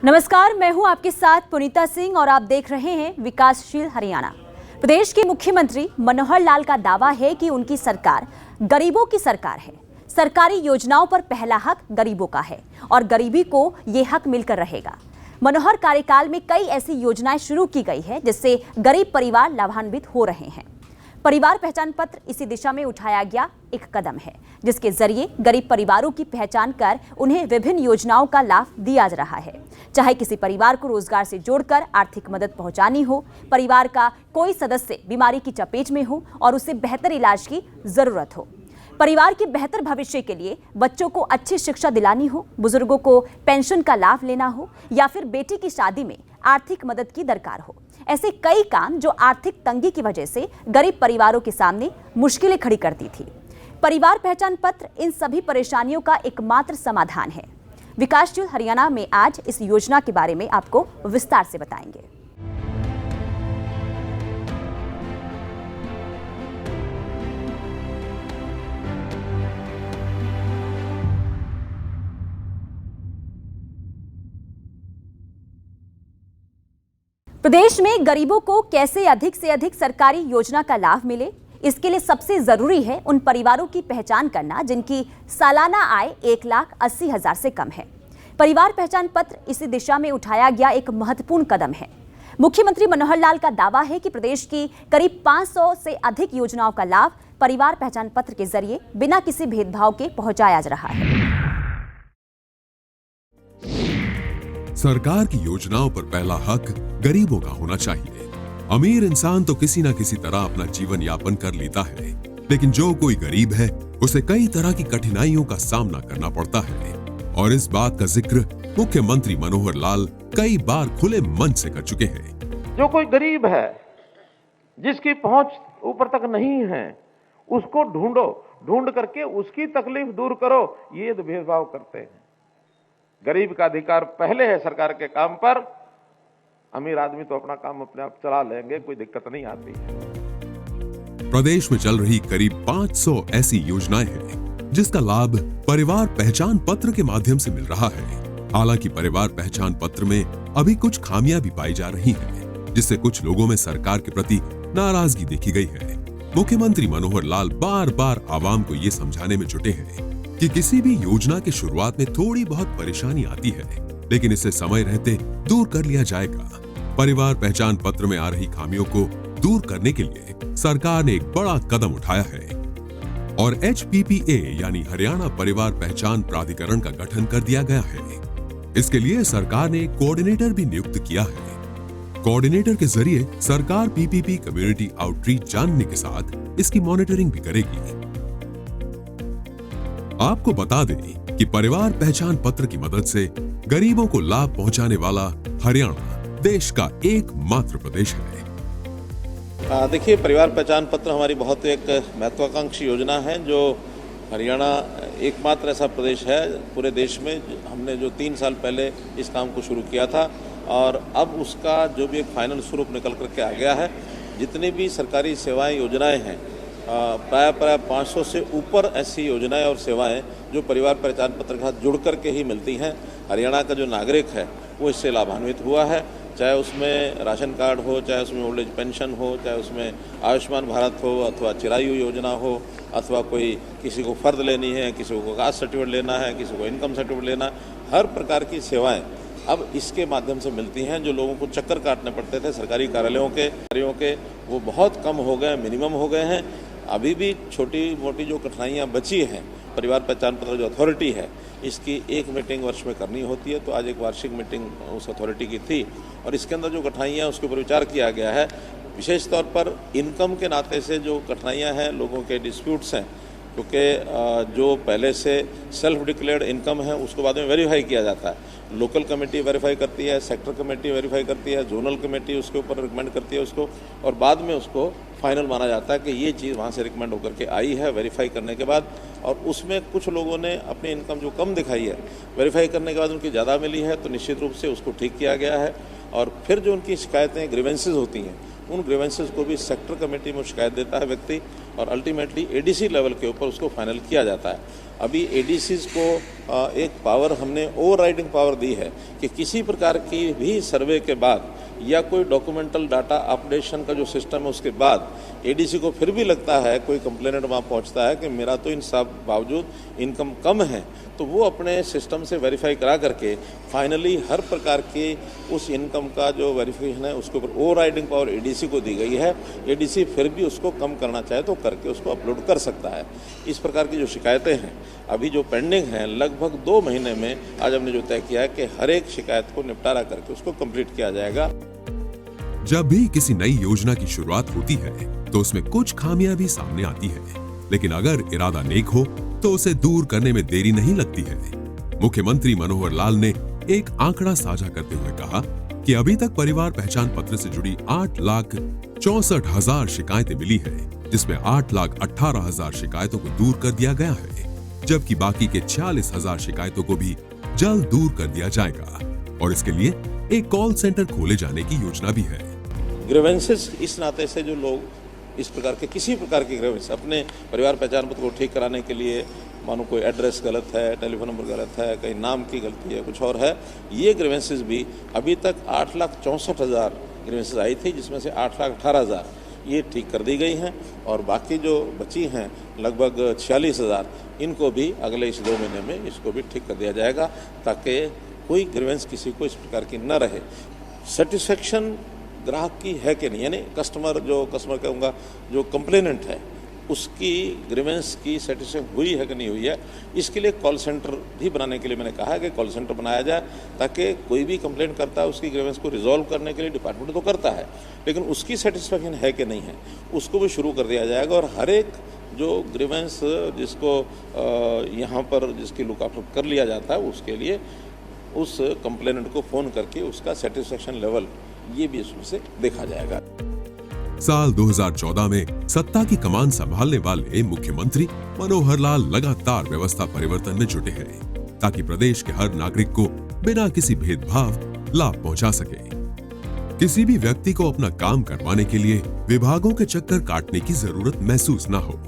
नमस्कार, मैं हूं आपके साथ पुनीता सिंह और आप देख रहे हैं विकासशील हरियाणा। प्रदेश के मुख्यमंत्री मनोहर लाल का दावा है कि उनकी सरकार गरीबों की सरकार है। सरकारी योजनाओं पर पहला हक गरीबों का है और गरीबी को ये हक मिलकर रहेगा। मनोहर कार्यकाल में कई ऐसी योजनाएं शुरू की गई है जिससे गरीब परिवार लाभान्वित हो रहे हैं। परिवार पहचान पत्र इसी दिशा में उठाया गया एक कदम है, जिसके जरिए गरीब परिवारों की पहचान कर उन्हें विभिन्न योजनाओं का लाभ दिया जा रहा है। चाहे किसी परिवार को रोजगार से जोड़कर आर्थिक मदद पहुंचानी हो, परिवार का कोई सदस्य बीमारी की चपेट में हो और उसे बेहतर इलाज की जरूरत हो, परिवार के बेहतर भविष्य के लिए बच्चों को अच्छी शिक्षा दिलानी हो, बुजुर्गों को पेंशन का लाभ लेना हो या फिर बेटी की शादी में आर्थिक मदद की दरकार हो, ऐसे कई काम जो आर्थिक तंगी की वजह से गरीब परिवारों के सामने मुश्किलें खड़ी करती थी। परिवार पहचान पत्र इन सभी परेशानियों का एकमात्र समाधान है। विकासशील हरियाणा में आज इस योजना के बारे में आपको विस्तार से बताएंगे। प्रदेश में गरीबों को कैसे अधिक से अधिक सरकारी योजना का लाभ मिले, इसके लिए सबसे जरूरी है उन परिवारों की पहचान करना जिनकी सालाना आय 1,80,000 से कम है। परिवार पहचान पत्र इसी दिशा में उठाया गया एक महत्वपूर्ण कदम है। मुख्यमंत्री मनोहर लाल का दावा है कि प्रदेश की करीब 500 से अधिक योजनाओं का लाभ परिवार पहचान पत्र के जरिए बिना किसी भेदभाव के पहुंचाया जा रहा है। सरकार की योजनाओं पर पहला हक गरीबों का होना चाहिए। अमीर इंसान तो किसी न किसी तरह अपना जीवन यापन कर लेता है, लेकिन जो कोई गरीब है उसे कई तरह की कठिनाइयों का सामना करना पड़ता है और इस बात का जिक्र मुख्यमंत्री मनोहर लाल कई बार खुले मन से कर चुके हैं। जो कोई गरीब है, जिसकी पहुंच ऊपर तक नहीं है, उसको ढूंढो, ढूंढ करके उसकी तकलीफ दूर करो, ये तो भेदभाव करते हैं। गरीब का अधिकार पहले है सरकार के काम पर। अमीर आदमी तो अपना काम अपने आप चला लेंगे, कोई दिक्कत नहीं आती। प्रदेश में चल रही करीब 500 ऐसी योजनाएं हैं जिसका लाभ परिवार पहचान पत्र के माध्यम से मिल रहा है। हालांकि परिवार पहचान पत्र में अभी कुछ खामियां भी पाई जा रही हैं, जिससे कुछ लोगों में सरकार के प्रति नाराजगी देखी गई है। मुख्यमंत्री मनोहर लाल बार बार आवाम को ये समझाने में जुटे हैं कि किसी भी योजना की शुरुआत में थोड़ी बहुत परेशानी आती है, लेकिन इसे समय रहते दूर कर लिया जाएगा। परिवार पहचान पत्र में आ रही खामियों को दूर करने के लिए सरकार ने एक बड़ा कदम उठाया है और HPPA यानी हरियाणा परिवार पहचान प्राधिकरण का गठन कर दिया गया है। इसके लिए सरकार ने कोऑर्डिनेटर भी नियुक्त किया है। कोऑर्डिनेटर के जरिए सरकार PPP कम्युनिटी आउटरीच जानने के साथ इसकी मॉनिटरिंग भी करेगी। आपको बता दें कि परिवार पहचान पत्र की मदद से गरीबों को लाभ पहुंचाने वाला हरियाणा देश का एकमात्र प्रदेश है। देखिए, परिवार पहचान पत्र हमारी बहुत एक महत्वाकांक्षी योजना है, जो हरियाणा एकमात्र ऐसा प्रदेश है पूरे देश में हमने जो 3 साल पहले इस काम को शुरू किया था और अब उसका जो भी एक फाइनल स्वरूप निकल करके आ गया है। जितनी भी सरकारी सेवाएं योजनाएं हैं, प्राय 500 से ऊपर ऐसी योजनाएं और सेवाएं जो परिवार पहचान पत्र के साथ जुड़ करके ही मिलती हैं। हरियाणा का जो नागरिक है वो इससे लाभान्वित हुआ है, चाहे उसमें राशन कार्ड हो, चाहे उसमें ओल्ड एज पेंशन हो, चाहे उसमें आयुष्मान भारत हो, अथवा चिरायु योजना हो, अथवा कोई किसी को फर्द लेनी है, किसी को कास्ट सर्टिफिकेट लेना है, किसी को इनकम सर्टिफिकेट लेना है। हर प्रकार की सेवाएं अब इसके माध्यम से मिलती हैं। जो लोगों को चक्कर काटने पड़ते थे सरकारी कार्यालयों के, वो बहुत कम हो गए, मिनिमम हो गए हैं। अभी भी छोटी मोटी जो कठिनाइयाँ बची हैं, परिवार पहचान पत्र जो अथॉरिटी है इसकी एक मीटिंग वर्ष में करनी होती है, तो आज एक वार्षिक मीटिंग उस अथॉरिटी की थी और इसके अंदर जो कठिनाइयाँ उसके ऊपर विचार किया गया है। विशेष तौर पर इनकम के नाते से जो कठिनाइयाँ हैं, लोगों के डिस्प्यूट्स हैं, क्योंकि जो पहले से सेल्फ डिक्लेयर्ड इनकम है उसको बाद में वेरीफाई किया जाता है। लोकल कमेटी वेरीफाई करती है, सेक्टर कमेटी वेरीफाई करती है, जोनल कमेटी उसके ऊपर रिकमेंड करती है उसको, और बाद में उसको फाइनल माना जाता है कि ये चीज़ वहाँ से रिकमेंड होकर के आई है वेरीफाई करने के बाद। और उसमें कुछ लोगों ने अपनी इनकम जो कम दिखाई है, वेरीफाई करने के बाद उनकी ज़्यादा मिली है, तो निश्चित रूप से उसको ठीक किया गया है। और फिर जो उनकी शिकायतें ग्रीवेंसेस होती हैं, उन ग्रीवेंसेस को भी सेक्टर कमेटी में शिकायत देता है व्यक्ति और अल्टीमेटली एडीसी लेवल के ऊपर उसको फाइनल किया जाता है। अभी एडीसीज को एक पावर हमने ओवरराइडिंग पावर दी है कि किसी प्रकार की भी सर्वे के बाद या कोई डॉक्यूमेंटल डाटा अपडेशन का जो सिस्टम है उसके बाद एडीसी को फिर भी लगता है, कोई कंप्लेनेंट वहाँ पहुँचता है कि मेरा तो इन सब बावजूद इनकम कम है, तो वो अपने सिस्टम से वेरीफाई करा करके फाइनली हर प्रकार की उस इनकम का जो वेरिफिकेशन है उसके ऊपर ओवरराइडिंग पावर एडीसी को दी गई है। एडीसी फिर भी उसको कम करना चाहे तो करके उसको अपलोड कर सकता है। इस प्रकार की जो शिकायतें हैं अभी जो पेंडिंग हैं, लगभग 2 महीने में आज हमने जो तय किया है कि हर एक शिकायत को निपटारा करके उसको कंप्लीट किया जाएगा। जब भी किसी नई योजना की शुरुआत होती है तो उसमें कुछ खामियां भी सामने आती है, लेकिन अगर इरादा नेक हो तो उसे दूर करने में देरी नहीं लगती है। मुख्यमंत्री मनोहर लाल ने एक आंकड़ा साझा करते हुए कहा कि अभी तक परिवार पहचान पत्र से जुड़ी 8,64,000 शिकायतें मिली हैं, जिसमें 8,18,000 शिकायतों को दूर कर दिया गया है, जबकि बाकी के 46,000 शिकायतों को भी जल्द दूर कर दिया जाएगा और इसके लिए एक कॉल सेंटर खोले जाने की योजना भी है। ग्रीवेंसेस इस नाते से जो लोग इस प्रकार के किसी प्रकार के ग्रीवेंस अपने परिवार पहचान पत्र को ठीक कराने के लिए, मानो कोई एड्रेस गलत है, टेलीफोन नंबर गलत है, कहीं नाम की गलती है, कुछ और है, ये ग्रीवेंसेस भी अभी तक 8,64,000 ग्रीवेंसेस आई थी, जिसमें से 8,18,000 ये ठीक कर दी गई हैं और बाकी जो बची हैं लगभग 46,000 इनको भी अगले इस 2 महीने में इसको भी ठीक कर दिया जाएगा ताकि कोई ग्रीवेंस किसी को इस प्रकार की न रहे। सेटिस्फेक्शन ग्राहक की है कि नहीं, यानी कस्टमर कहूँगा जो कंप्लेनेंट है उसकी ग्रीवेंस की सेटिस्फेक्शन हुई है कि नहीं हुई है, इसके लिए कॉल सेंटर भी बनाने के लिए मैंने कहा है कि कॉल सेंटर बनाया जाए ताकि कोई भी कंप्लेंट करता है उसकी ग्रीवेंस को रिजॉल्व करने के लिए डिपार्टमेंट तो करता है, लेकिन उसकी सेटिस्फेक्शन है कि नहीं है उसको भी शुरू कर दिया जाएगा और हर एक जो ग्रीवेंस जिसको यहाँ पर जिसकी लुक आफ्टर कर लिया जाता है उसके लिए उस कंप्लेनेंट को फ़ोन करके उसका सेटिस्फेक्शन लेवल ये भी इसमें से देखा जाएगा। साल 2014 में सत्ता की कमान संभालने वाले मुख्यमंत्री मनोहर लाल लगातार व्यवस्था परिवर्तन में जुटे हैं ताकि प्रदेश के हर नागरिक को बिना किसी भेदभाव लाभ पहुंचा सके। किसी भी व्यक्ति को अपना काम करवाने के लिए विभागों के चक्कर काटने की जरूरत महसूस न हो।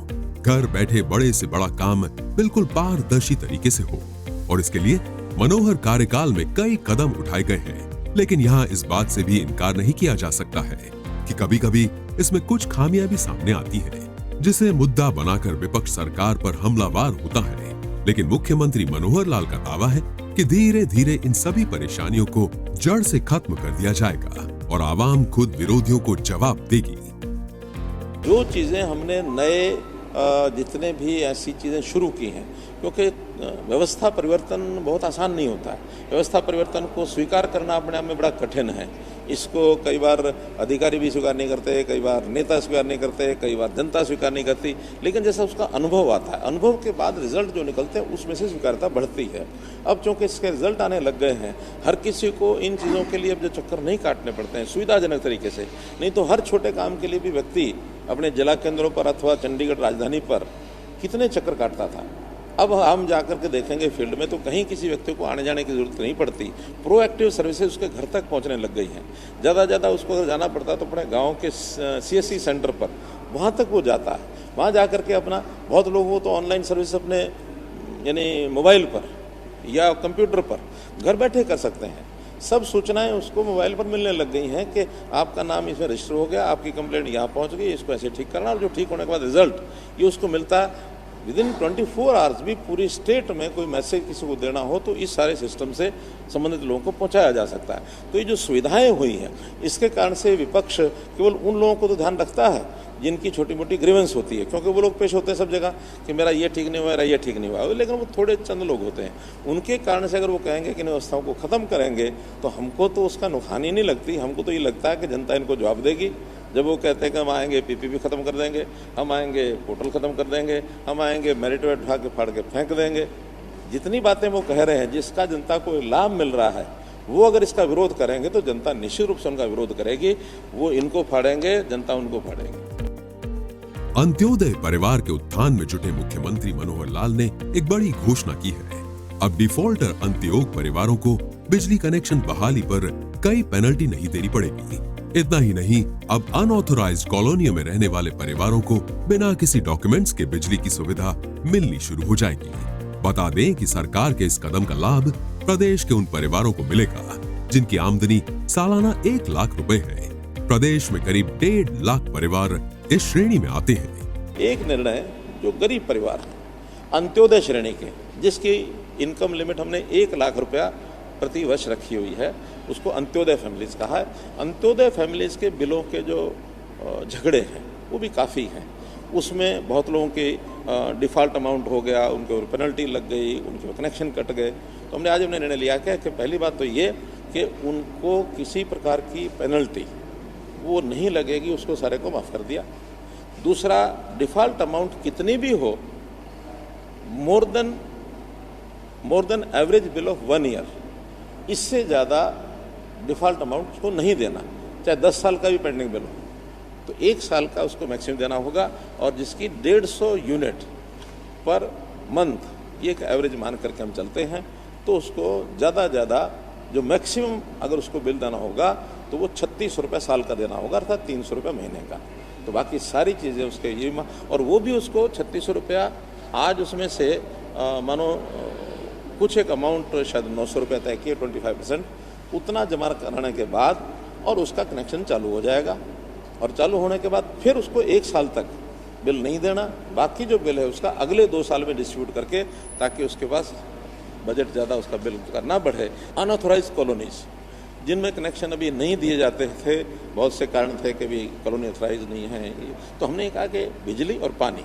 घर बैठे बड़े से बड़ा काम बिल्कुल पारदर्शी तरीके से हो और इसके लिए मनोहर कार्यकाल में कई कदम उठाए गए हैं, लेकिन यहाँ इस बात से भी इनकार नहीं किया जा सकता है कि कभी-कभी इसमें कुछ खामियां भी सामने आती है, जिसे मुद्दा बनाकर विपक्ष सरकार पर हमलावर होता है। लेकिन मुख्यमंत्री मनोहर लाल का दावा है कि धीरे धीरे इन सभी परेशानियों को जड़ से खत्म कर दिया जाएगा और आवाम खुद विरोधियों को जवाब देगी। जो चीजें हमने नए जितने भी ऐसी चीजें शुरू की हैं, क्योंकि व्यवस्था परिवर्तन बहुत आसान नहीं होता है। व्यवस्था परिवर्तन को स्वीकार करना अपने आप में बड़ा कठिन है। इसको कई बार अधिकारी भी स्वीकार नहीं करते, कई बार नेता स्वीकार नहीं करते, कई बार जनता स्वीकार नहीं करती, लेकिन जैसा उसका अनुभव आता है, अनुभव के बाद रिजल्ट जो निकलते हैं उसमें से स्वीकारता बढ़ती है। अब चूँकि इसके रिजल्ट आने लग गए हैं, हर किसी को इन चीज़ों के लिए अब जो चक्कर नहीं काटने पड़ते हैं सुविधाजनक तरीके से, नहीं तो हर छोटे काम के लिए भी व्यक्ति अपने जिला केंद्रों पर अथवा चंडीगढ़ राजधानी पर कितने चक्कर काटता था। अब हम जाकर के देखेंगे फील्ड में तो कहीं किसी व्यक्ति को आने जाने की जरूरत नहीं पड़ती। प्रोएक्टिव सर्विसेज उसके घर तक पहुंचने लग गई हैं। ज़्यादा उसको अगर जाना पड़ता तो अपने गांव के CSC सेंटर पर वहां तक वो जाता है। वहां जाकर के अपना बहुत लोग वो तो ऑनलाइन सर्विस अपने यानी मोबाइल पर या कंप्यूटर पर घर बैठे कर सकते हैं। सब सूचनाएं उसको मोबाइल पर मिलने लग गई हैं कि आपका नाम इसमें रजिस्टर हो गया, आपकी कंप्लेंट यहाँ पहुँच गई, इसको ऐसे ठीक करना, और जो ठीक होने के बाद रिजल्ट ये उसको मिलता है। विदिन 24 आवर्स भी पूरी स्टेट में कोई मैसेज किसी को देना हो तो इस सारे सिस्टम से संबंधित लोगों को पहुंचाया जा सकता है। तो ये जो सुविधाएं हुई हैं इसके कारण से विपक्ष केवल उन लोगों को तो ध्यान रखता है जिनकी छोटी मोटी ग्रीवेंस होती है, क्योंकि वो लोग पेश होते हैं सब जगह कि मेरा ये ठीक नहीं हुआ, मेरा ये ठीक नहीं हुआ, लेकिन वो थोड़े चंद लोग होते हैं। उनके कारण से अगर वो कहेंगे कि इन व्यवस्थाओं को ख़त्म करेंगे तो हमको तो उसका नुकसानी नहीं लगती। हमको तो ये लगता है कि जनता इनको जवाब देगी। जब वो कहते हैं कि हम आएंगे PPP ख़त्म कर देंगे, हम आएंगे पोर्टल ख़त्म कर देंगे, हम आएंगे मेरिट वेट उठा के फाड़ के फेंक देंगे, जितनी बातें वो कह रहे हैं जिसका जनता को लाभ मिल रहा है, वो अगर इसका विरोध करेंगे तो जनता निश्चित रूप से उनका विरोध करेगी। वो इनको फाड़ेंगे, जनता उनको फाड़ेगी। अंत्योदय परिवार के उत्थान में जुटे मुख्यमंत्री मनोहर लाल ने एक बड़ी घोषणा की है। अब डिफॉल्टर अंत्योदय परिवारों को बिजली कनेक्शन बहाली पर कई पेनल्टी नहीं देनी पड़ेगी। इतना ही नहीं, अब अनऑथोराइज्ड कॉलोनियों में रहने वाले परिवारों को बिना किसी डॉक्यूमेंट्स के बिजली की सुविधा मिलनी शुरू हो जाएगी। बता दें कि सरकार के इस कदम का लाभ प्रदेश के उन परिवारों को मिलेगा जिनकी आमदनी सालाना 1 लाख रुपए है। प्रदेश में करीब 1.5 लाख परिवार इस श्रेणी में आते हैं। एक निर्णय जो गरीब परिवार है, अंत्योदय श्रेणी के, जिसकी इनकम लिमिट हमने 1 लाख रुपया प्रति वर्ष रखी हुई है, उसको अंत्योदय फैमिलीज कहा है। अंत्योदय फैमिलीज के बिलों के जो झगड़े हैं वो भी काफ़ी हैं। उसमें बहुत लोगों के डिफ़ॉल्ट अमाउंट हो गया, उनके ऊपर पेनल्टी लग गई, उनके कनेक्शन कट गए। तो हमने आज निर्णय लिया कि पहली बात तो ये कि उनको किसी प्रकार की पेनल्टी वो नहीं लगेगी, उसको सारे को माफ़ कर दिया। दूसरा, डिफ़ॉल्ट अमाउंट कितनी भी हो, more than average bill of 1 year, इससे ज़्यादा डिफ़ॉल्ट अमाउंट उसको नहीं देना, चाहे 10 साल का भी पेंडिंग बिल हो, तो 1 साल का उसको मैक्सिमम देना होगा। और जिसकी 150 यूनिट पर मंथ, ये एक एवरेज मान करके हम चलते हैं, तो उसको ज़्यादा जो मैक्सिमम अगर उसको बिल देना होगा तो वो 36 रुपये साल का देना होगा, अर्थात 300 रुपये महीने का। तो बाकी सारी चीज़ें उसके ये, और वो भी उसको 36 रुपया, आज उसमें से मानो कुछ एक अमाउंट शायद 900 रुपये तय किए, 25%, उतना जमा कराने के बाद और उसका कनेक्शन चालू हो जाएगा। और चालू होने के बाद फिर उसको 1 साल तक बिल नहीं देना, बाकी जो बिल है उसका अगले 2 साल में डिस्ट्रीब्यूट करके, ताकि उसके पास बजट ज़्यादा उसका बिल का ना बढ़े। अनऑथोराइज कॉलोनीज जिनमें कनेक्शन अभी नहीं दिए जाते थे, बहुत से कारण थे कि भी कॉलोनी ऑथोराइज नहीं है, तो हमने कहा कि बिजली और पानी,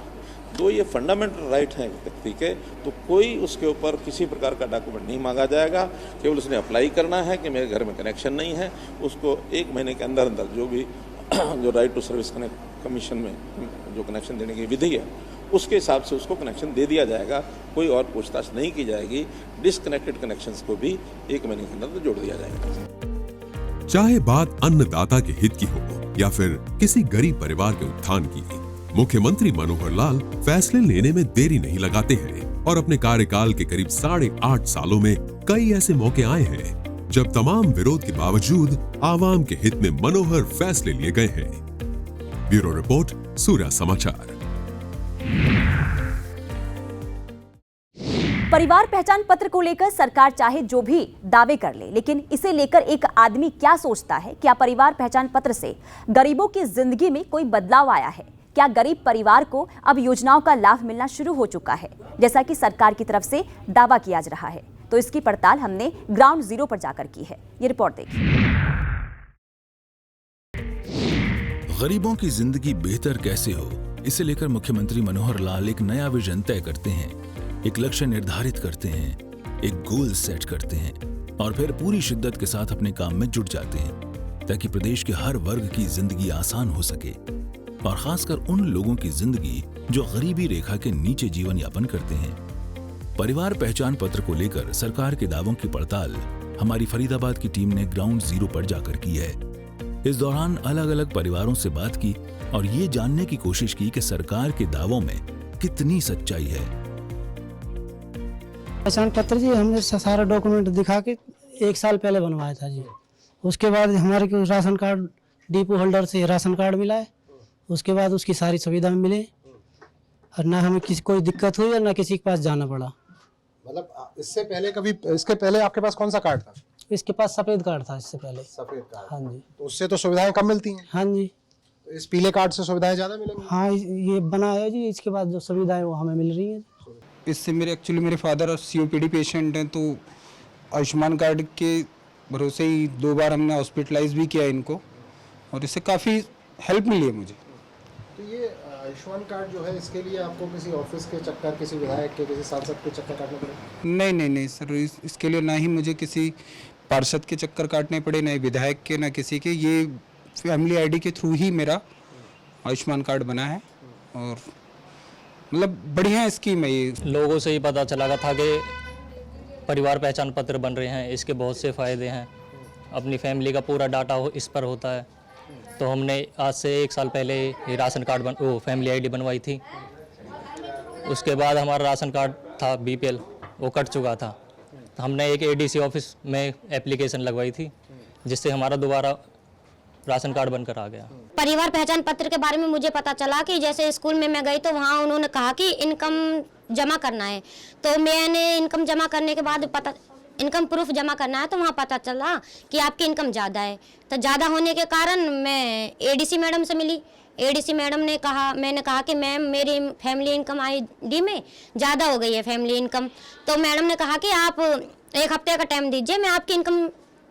2 ये फंडामेंटल राइट हैं व्यक्ति के, तो कोई उसके ऊपर किसी प्रकार का डॉक्यूमेंट नहीं मांगा जाएगा। केवल उसने अप्लाई करना है कि मेरे घर में कनेक्शन नहीं है, उसको 1 महीने के अंदर जो भी जो राइट टू सर्विस कमीशन में जो कनेक्शन देने की विधि है, उसके हिसाब से उसको कनेक्शन दे दिया जाएगा। कोई और पूछताछ नहीं की जाएगी। डिसकनेक्टेड कनेक्शंस को भी 1 महीने के अंदर जोड़ दिया जाएगा। चाहे बात अन्नदाता के हित की हो या फिर किसी गरीब परिवार के उत्थान की, मुख्यमंत्री मनोहर लाल फैसले लेने में देरी नहीं लगाते हैं और अपने कार्यकाल के करीब 8.5 सालों में कई ऐसे मौके आए हैं जब तमाम विरोध के बावजूद आवाम के हित में मनोहर फैसले लिए गए हैं। ब्यूरो रिपोर्ट, सूर्या समाचार। परिवार पहचान पत्र को लेकर सरकार चाहे जो भी दावे कर ले, लेकिन इसे लेकर एक आदमी क्या सोचता है? क्या परिवार पहचान पत्र से गरीबों की जिंदगी में कोई बदलाव आया है? क्या गरीब परिवार को अब योजनाओं का लाभ मिलना शुरू हो चुका है, जैसा कि सरकार की तरफ से दावा किया जा रहा है? तो इसकी पड़ताल हमने ग्राउंड जीरो पर जाकर की है। ये रिपोर्ट देखिए। गरीबों की जिंदगी बेहतर कैसे हो, इसे लेकर मुख्यमंत्री मनोहर लाल एक नया विजन तय करते हैं, एक लक्ष्य निर्धारित करते हैं, एक गोल सेट करते हैं और फिर पूरी शिद्दत के साथ अपने काम में जुट जाते हैं ताकि प्रदेश के हर वर्ग की जिंदगी आसान हो सके, और खासकर उन लोगों की जिंदगी जो गरीबी रेखा के नीचे जीवन यापन करते हैं। परिवार पहचान पत्र को लेकर सरकार के दावों की पड़ताल हमारी फरीदाबाद की टीम ने ग्राउंड जीरो पर जाकर की है। इस दौरान अलग अलग परिवारों से बात की और ये जानने की कोशिश की कि सरकार के दावों में कितनी सच्चाई है। पहचान पत्र जी हमने सारा डॉक्यूमेंट दिखा के 1 साल पहले बनवाया था जी। उसके बाद हमारे को राशन कार्ड, डिपो होल्डर से राशन कार्ड मिला है, उसके बाद उसकी सारी सुविधा मिले और ना हमें किसी कोई दिक्कत हुई और ना किसी के पास जाना पड़ा। मतलब इससे पहले आपके पास कौन सा कार्ड था? इसके पास सफेद कार्ड था इससे पहले। सफेद कार्ड। हाँ जी। तो उससे तो सुविधाएं कम मिलती हैं। हाँ जी। तो इस पीले कार्ड से सुविधाएं ज्यादा मिलेंगी? हाँ, ये बना है जी, इसके बाद जो सुविधाएं वो हमें मिल रही हैं। इससे मेरे फादर COPD पेशेंट हैं, तो आयुष्मान कार्ड के भरोसे ही 2 बार हमने हॉस्पिटलाइज भी किया इनको, और इससे काफ़ी हेल्प मिली है मुझे। तो ये आयुष्मान कार्ड जो है, इसके लिए आपको किसी ऑफिस के चक्कर, किसी विधायक के, किसी सांसद के चक्कर काटने पड़े? नहीं सर, इसके लिए ना ही मुझे किसी पार्षद के चक्कर काटने पड़े, ना विधायक के, ना किसी के। ये फैमिली ID के थ्रू ही मेरा आयुष्मान कार्ड बना है और मतलब बढ़िया स्कीम है ये। लोगों से ही पता चला था कि परिवार पहचान पत्र बन रहे हैं, इसके बहुत से फ़ायदे हैं। अपनी फैमिली का पूरा डाटा इस पर होता है। तो हमने आज से 1 साल पहले ये राशन कार्ड फैमिली ID बनवाई थी। उसके बाद हमारा राशन कार्ड था BPL, वो कट चुका था। तो हमने एक ADC ऑफिस में एप्लीकेशन लगवाई थी, जिससे हमारा दोबारा राशन कार्ड बनकर आ गया। परिवार पहचान पत्र के बारे में मुझे पता चला कि जैसे स्कूल में मैं गई तो वहाँ उन्होंने कहा कि इनकम जमा करना है, तो मैंने इनकम जमा करने के बाद इनकम प्रूफ जमा करना है, तो वहाँ पता चला कि आपकी इनकम ज़्यादा है। तो ज़्यादा होने के कारण मैं एडीसी मैडम से मिली। एडीसी मैडम ने कहा, मैंने कहा कि मैम मेरी फैमिली इनकम आईडी में ज़्यादा हो गई है फैमिली इनकम। तो मैडम ने कहा कि आप 1 हफ्ते का टाइम दीजिए, मैं आपकी इनकम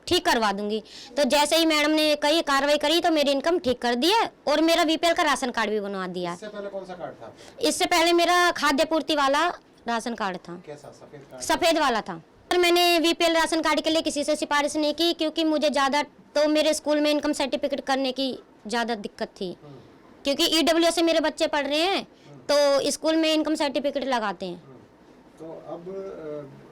ठीक करवा दूंगी। तो जैसे ही मैडम ने कही कार्रवाई करी तो मेरी इनकम ठीक कर दी है और मेरा बीपीएल का राशन कार्ड भी बनवा दिया। इससे पहले कौन सा कार्ड था? इससे पहले मेरा खाद्य पूर्ति वाला राशन कार्ड था। कैसा? सफेद कार्ड? सफ़ेद वाला था। और मैंने बीपीएल राशन कार्ड के लिए किसी से सिफारिश नहीं की, क्योंकि मुझे ज़्यादा तो मेरे स्कूल में इनकम सर्टिफिकेट करने की ज़्यादा दिक्कत थी, क्योंकि ईडब्ल्यू से मेरे बच्चे पढ़ रहे हैं तो स्कूल में इनकम सर्टिफिकेट लगाते हैं। तो अब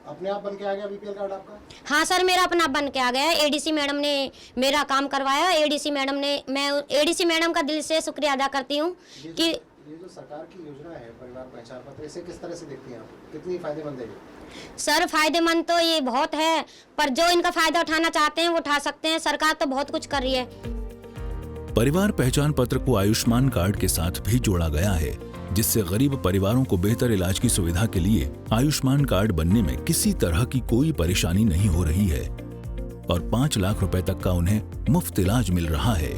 अपने आप बन के आ गया बीपीएल कार्ड आपका? हाँ सर, मेरा अपना बन के आ गया। एडीसी मैडम ने मेरा काम करवाया। एडीसी मैडम ने, मैं एडीसी मैडम का दिल से शुक्रिया अदा करती हूँ कि ये जो सरकार की योजना है परिवार पहचान पत्र, इसे किस तरह से देखती हैं आप? कितनी फायदेमंद है ये? सर फायदेमंद तो ये बहुत है, पर जो इनका फायदा उठाना चाहते हैं वो उठा सकते हैं। सरकार तो बहुत कुछ कर रही है। परिवार पहचान पत्र को आयुष्मान कार्ड के साथ भी जोड़ा गया है, जिससे गरीब परिवारों को बेहतर इलाज की सुविधा के लिए आयुष्मान कार्ड बनने में किसी तरह की कोई परेशानी नहीं हो रही है और 5 लाख रुपए तक का उन्हें मुफ्त इलाज मिल रहा है।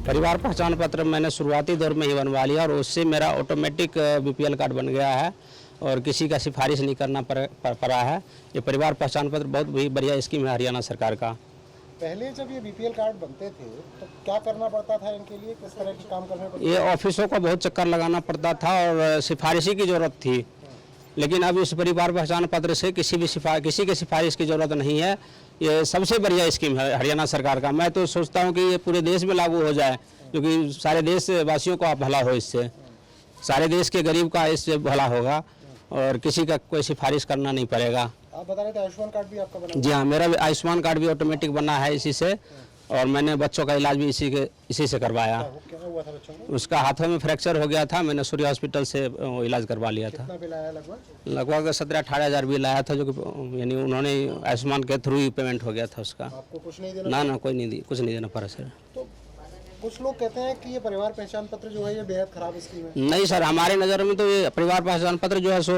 परिवार पहचान पत्र मैंने शुरुआती दौर में ही बनवा लिया और उससे मेरा ऑटोमेटिक बीपीएल कार्ड बन गया है और किसी का सिफारिश नहीं करना पड़ा है। ये परिवार पहचान पत्र बहुत ही बढ़िया स्कीम है हरियाणा सरकार का। पहले जब ये बीपीएल कार्ड बनते थे तो क्या करना पड़ता था इनके लिए? किस तरह के काम करने पड़ते? ये ऑफिसों को बहुत चक्कर लगाना पड़ता था और सिफारिशी की ज़रूरत थी, लेकिन अब इस परिवार पहचान पत्र से किसी के सिफारिश की ज़रूरत नहीं है। ये सबसे बढ़िया स्कीम है हरियाणा सरकार का। मैं तो सोचता हूँ कि ये पूरे देश में लागू हो जाए, क्योंकि सारे देशवासियों का भला हो इससे, सारे देश के गरीब का इससे भला होगा और किसी का कोई सिफारिश करना नहीं पड़ेगा। आप बता रहे थे आयुष्मान कार्ड भी आपका बना? जी हाँ, मेरा भी आयुष्मान कार्ड भी ऑटोमेटिक बना है इसी से, और मैंने बच्चों का इलाज भी इसी से करवाया। क्या हुआ था बच्चों को? उसका हाथों में फ्रैक्चर हो गया था, मैंने सूर्य हॉस्पिटल से इलाज करवा लिया था। कितना बिल आया लगभग? लगभग 17-18 हज़ार बिल आया था, जो कि यानी उन्होंने आयुष्मान के थ्रू ही पेमेंट हो गया था उसका। आपको कुछ नहीं देना? ना कोई नहीं, कुछ नहीं देना पड़ा सर। तो कुछ लोग कहते हैं कि ये परिवार पहचान पत्र जो है ये बेहद खराब स्कीम है। नहीं सर, हमारे नज़र में तो ये परिवार पहचान पत्र जो है सो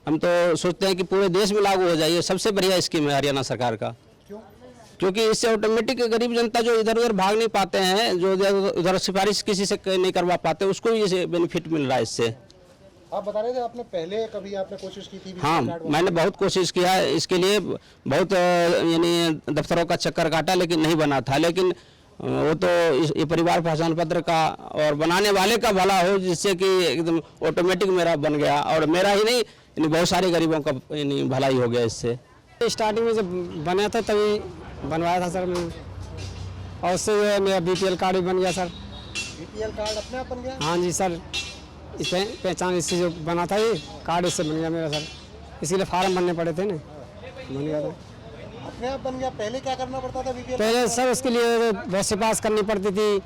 हम तो सोचते हैं कि पूरे देश में लागू हो जाए। ये सबसे बढ़िया स्कीम है हरियाणा सरकार का। क्यों? क्योंकि इससे ऑटोमेटिक गरीब जनता जो इधर उधर भाग नहीं पाते हैं, जो उधर सिफारिश किसी से नहीं करवा पाते, उसको भी इसे बेनिफिट मिल रहा है इससे। आप बता रहे थे आपने पहले कभी आपने कोशिश की थी? हाँ, मैंने बहुत कोशिश किया इसके लिए, बहुत यानी दफ्तरों का चक्कर काटा, लेकिन नहीं बना था। लेकिन वो तो ये परिवार पहचान पत्र का और बनाने वाले का भला हो, जिससे कि एकदम ऑटोमेटिक मेरा बन गया, और मेरा ही नहीं यानी बहुत सारे गरीबों का यानी भलाई हो गया इससे। स्टार्टिंग में जब बना था तभी बनवाया था सर मैं, और उससे मेरा बीपीएल कार्ड भी बन गया सर। बीपीएल कार्ड अपने आप बन गया? हाँ जी सर, इसे पहचान इससे जो बना था ये कार्ड इससे बन गया मेरा सर। इसके लिए फार्म भरने पड़े थे ना, बन गया था। अपने आप बन गया? पहले क्या करना पड़ता था बीपीएल? पहले सर उसके लिए बहुत सी पास करनी पड़ती थी,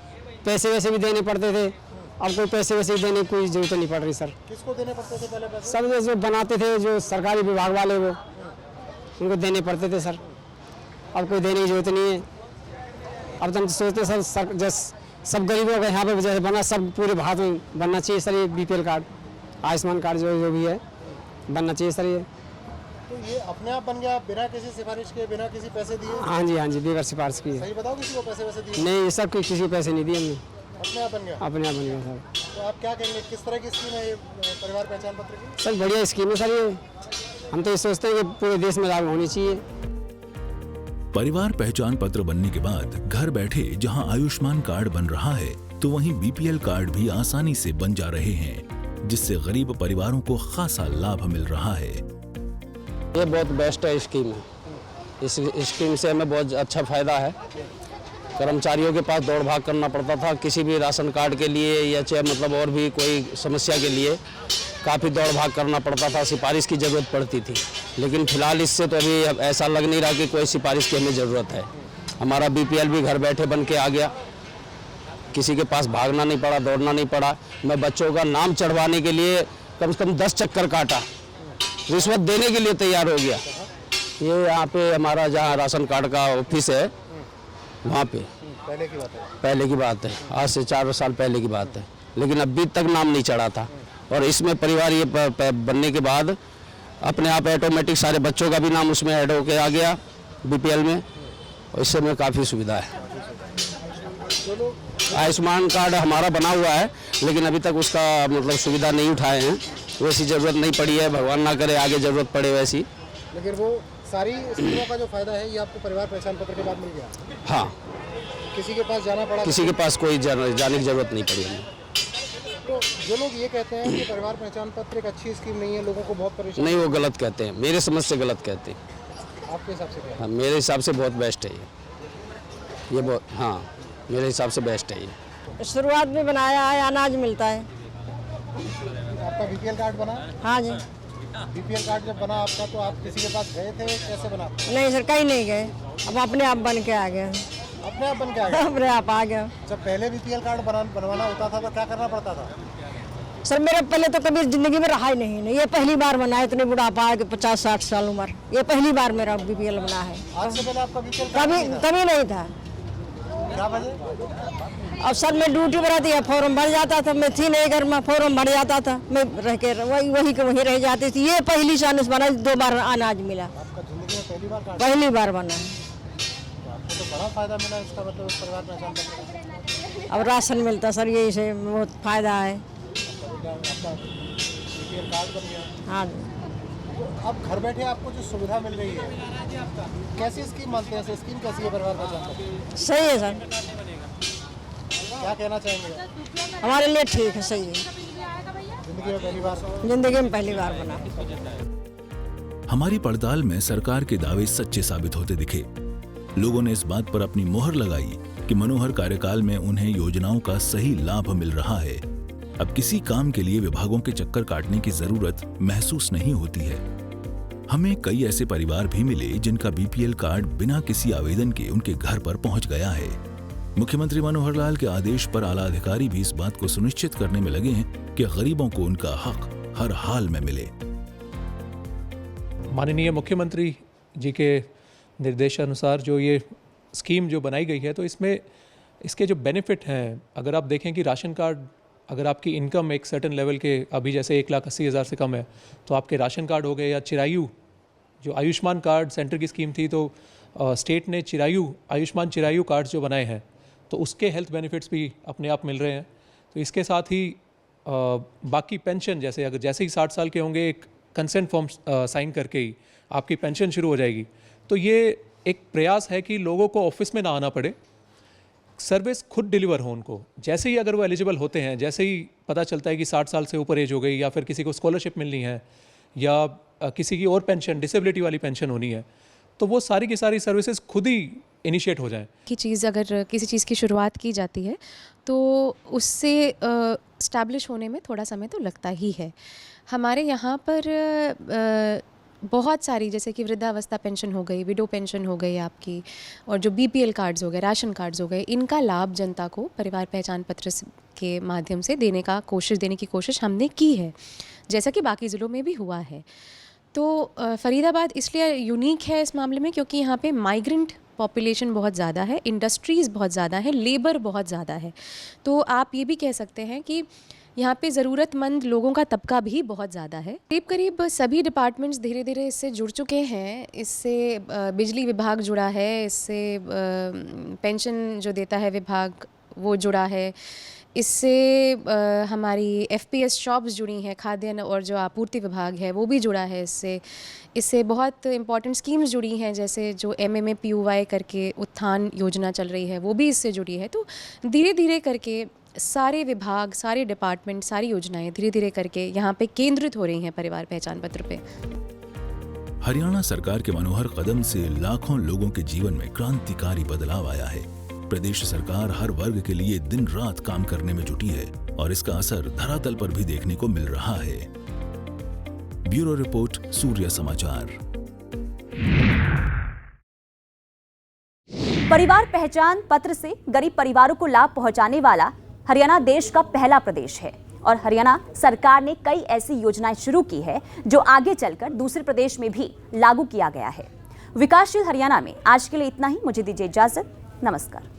पैसे वैसे भी देने पड़ते थे। अब कोई पैसे वैसे देने की कोई जरूरत नहीं पड़ रही सर। किसको देने पड़ते थे पहले पैसे? सब जो बनाते थे, जो सरकारी विभाग वाले, वो उनको देने पड़ते थे सर। अब कोई देने की जरूरत नहीं है। अब तो हम सोचते सर जैसे सब गरीबों का यहाँ पे जैसे बना, सब पूरे भारत में बनना चाहिए सर ये बीपीएल कार्ड, आयुष्मान कार्ड जो भी है बनना चाहिए सर ये। तो ये अपने आप बन गया बिना किसी सिफारिश के, बिना किसी पैसे दिए? हाँ जी, बगैर सिफारिश की है। सही बताओ, किसी को पैसे वैसे दिए? नहीं, ये सब किसी को पैसे नहीं दिए हमने, अपने आप बन गया? अपने आप बन गया सर। तो आप क्या कहेंगे, किस तरह की स्कीम है ये परिवार पहचान पत्र की? सर बढ़िया स्कीम है सर ये। हम तो ये सोचते हैं कि पूरे देश में लागू होनी चाहिए। परिवार पहचान पत्र बनने के बाद घर बैठे जहां आयुष्मान कार्ड बन रहा है, तो वहीं बीपीएल कार्ड भी आसानी से बन जा रहे हैं, जिससे गरीब परिवारों को खासा लाभ मिल रहा है। ये बहुत बेस्ट है स्कीम है। इस स्कीम से हमें बहुत अच्छा फायदा है। कर्मचारियों के पास दौड़ भाग करना पड़ता था किसी भी राशन कार्ड के लिए, या चाहे मतलब और भी कोई समस्या के लिए काफ़ी दौड़ भाग करना पड़ता था, सिफारिश की ज़रूरत पड़ती थी। लेकिन फिलहाल इससे तो अभी ऐसा लग नहीं रहा कि कोई सिफारिश की हमें ज़रूरत है। हमारा बीपीएल भी घर बैठे बन के आ गया, किसी के पास भागना नहीं पड़ा, दौड़ना नहीं पड़ा। मैं बच्चों का नाम चढ़वाने के लिए कम से कम 10 चक्कर काटा, रिश्वत देने के लिए तैयार हो गया। ये यहाँ पे हमारा जहाँ राशन कार्ड का ऑफिस है, वहाँ पे। पहले की बात है? पहले की बात है, आज से 4 साल पहले की बात है, लेकिन अभी तक नाम नहीं चढ़ा था। और इसमें परिवार ये बनने के बाद अपने आप ऑटोमेटिक सारे बच्चों का भी नाम उसमें ऐड होके आ गया बीपीएल में, और इससे में काफ़ी सुविधा है। आयुष्मान कार्ड हमारा बना हुआ है, लेकिन अभी तक उसका मतलब सुविधा नहीं उठाए हैं, वैसी ज़रूरत नहीं पड़ी है, भगवान ना करे आगे ज़रूरत पड़े वैसी। लेकिन वो सारी स्कीमों का जो फायदा है ये आपको परिवार पहचान पत्र के बाद मिल गया? हाँ, किसी के पास जाना पड़ा? किसी के पास कोई जाने की ज़रूरत नहीं पड़ी हमें। तो जो लोग ये कहते हैं कि परिवार पहचान पत्र एक अच्छी स्कीम नहीं है, लोगों को बहुत परेशान, नहीं, वो गलत कहते हैं, मेरे समझ से गलत कहते हैं। आपके हिसाब से क्या है? हाँ, मेरे हिसाब से बहुत बेस्ट है ये बहुत, हाँ मेरे हिसाब से बेस्ट है ये। शुरुआत में बनाया है, अनाज मिलता है। आपका बीपीएल कार्ड बना? हाँ जी। बीपीएल कार्ड जब बना आपका तो आप किसी के पास गए थे, कैसे बना? नहीं सर, कहीं नहीं गए, अब अपने आप बन के आ गए। अपने आप बन के आ गए? अपने आप आ गया। जब पहले बीपीएल कार्ड बनवाना होता था तो क्या करना पड़ता था? सर मेरे पहले तो कभी जिंदगी में रहा ही नहीं, ये पहली बार बना है, इतने बुढ़ापा है कि 50-60 साल उम्र, ये पहली बार मेरा बीपीएल बना है। आज से पहले आपका बीपीएल कभी नहीं था। क्या वजह? अब सर मैं ड्यूटी पर रहती है, फॉर्म भर जाता था, मैं थी नहीं घर में, फॉर्म भर जाता था, मैं रह के वही रह जाती थी। ये पहली चांस बना, 2 बार अनाज मिला। आपका जिंदगी में पहली बार कार्ड? पहली बार बना है। आपको तो बड़ा फायदा मिला इसका, मतलब परिवार पहचान पत्र। अब राशन मिलता सर, यही से बहुत फायदा है। आपका बीपीएल कार्ड बन गया? हाँ। अब घर बैठे आपको जो सुविधा मिल रही है, कैसी स्कीम मानते हैं? स्कीम कैसी है परिवार पहचान पत्र? सही है सर। क्या कहना चाहेंगे? हमारे लिए ठीक है, सही है। जिंदगी में पहली बार? जिंदगी में पहली बार बना। हमारी पड़ताल में सरकार के दावे सच्चे साबित होते दिखे। लोगों ने इस बात पर अपनी मोहर लगाई कि मनोहर कार्यकाल में उन्हें योजनाओं का सही लाभ मिल रहा है। अब किसी काम के लिए विभागों के चक्कर काटने की जरूरत महसूस नहीं होती है। हमें कई ऐसे परिवार भी मिले जिनका बीपीएल कार्ड बिना किसी आवेदन के उनके घर पर पहुंच गया है। मुख्यमंत्री मनोहर लाल के आदेश पर आला अधिकारी भी इस बात को सुनिश्चित करने में लगे हैं कि गरीबों को उनका हक हर हाल में मिले। माननीय मुख्यमंत्री जी के निर्देशानुसार जो ये स्कीम जो बनाई गई है, तो इसमें इसके जो बेनिफिट हैं, अगर आप देखें कि राशन कार्ड, अगर आपकी इनकम एक सर्टेन लेवल के, अभी जैसे 1,80,000 से कम है, तो आपके राशन कार्ड हो गए, या चिरायु, जो आयुष्मान कार्ड सेंटर की स्कीम थी, तो स्टेट ने आयुष्मान चिरायु कार्ड जो बनाए हैं, तो उसके हेल्थ बेनिफिट्स भी अपने आप मिल रहे हैं। तो इसके साथ ही बाकी पेंशन, जैसे ही 60 साल के होंगे, एक कंसेंट फॉर्म साइन करके ही आपकी पेंशन शुरू हो जाएगी। तो ये एक प्रयास है कि लोगों को ऑफिस में ना आना पड़े, सर्विस खुद डिलीवर हो उनको। जैसे ही अगर वो एलिजिबल होते हैं, जैसे ही पता चलता है कि 60 साल से ऊपर एज हो गई, या फिर किसी को स्कॉलरशिप मिलनी है, या किसी की और पेंशन, डिसेबिलिटी वाली पेंशन होनी है, तो वो सारी की सारी सर्विसेज खुद ही इनिशिएट हो जाएं। कि चीज़ अगर किसी चीज़ की शुरुआत की जाती है तो उससे स्टैब्लिश होने में थोड़ा समय तो लगता ही है। हमारे यहाँ पर बहुत सारी, जैसे कि वृद्धावस्था पेंशन हो गई, विडो पेंशन हो गई आपकी, और जो बीपीएल कार्ड्स हो गए, राशन कार्ड्स हो गए, इनका लाभ जनता को परिवार पहचान पत्र के माध्यम से देने की कोशिश हमने की है, जैसा कि बाकी ज़िलों में भी हुआ है। तो फ़रीदाबाद इसलिए यूनिक है इस मामले में क्योंकि यहाँ पे माइग्रेंट पॉपुलेशन बहुत ज़्यादा है, इंडस्ट्रीज़ बहुत ज़्यादा है, लेबर बहुत ज़्यादा है। तो आप ये भी कह सकते हैं कि यहाँ पे ज़रूरतमंद लोगों का तबका भी बहुत ज़्यादा है। करीब सभी डिपार्टमेंट्स धीरे धीरे इससे जुड़ चुके हैं। इससे बिजली विभाग जुड़ा है, इससे पेंशन जो देता है विभाग वो जुड़ा है, इससे हमारी एफपीएस शॉप्स जुड़ी हैं, खाद्यान्न और जो आपूर्ति विभाग है वो भी जुड़ा है इससे बहुत इंपॉर्टेंट स्कीम्स जुड़ी हैं, जैसे जो MMAPUY करके उत्थान योजना चल रही है वो भी इससे जुड़ी है। तो धीरे धीरे करके सारे विभाग, सारे डिपार्टमेंट, सारी योजनाएं धीरे धीरे करके यहाँ पे केंद्रित हो रही हैं परिवार पहचान पत्र पे। हरियाणा सरकार के मनोहर कदम से लाखों लोगों के जीवन में क्रांतिकारी बदलाव आया है। प्रदेश सरकार हर वर्ग के लिए दिन रात काम करने में जुटी है और इसका असर धरातल पर भी देखने को मिल रहा है। ब्यूरो रिपोर्ट, सूर्य समाचार। परिवार पहचान पत्र से गरीब परिवारों को लाभ पहुंचाने वाला हरियाणा देश का पहला प्रदेश है और हरियाणा सरकार ने कई ऐसी योजनाएं शुरू की है जो आगे चलकर दूसरे प्रदेश में भी लागू किया गया है। विकासशील हरियाणा में आज के लिए इतना ही। मुझे दीजिए इजाजत। नमस्कार।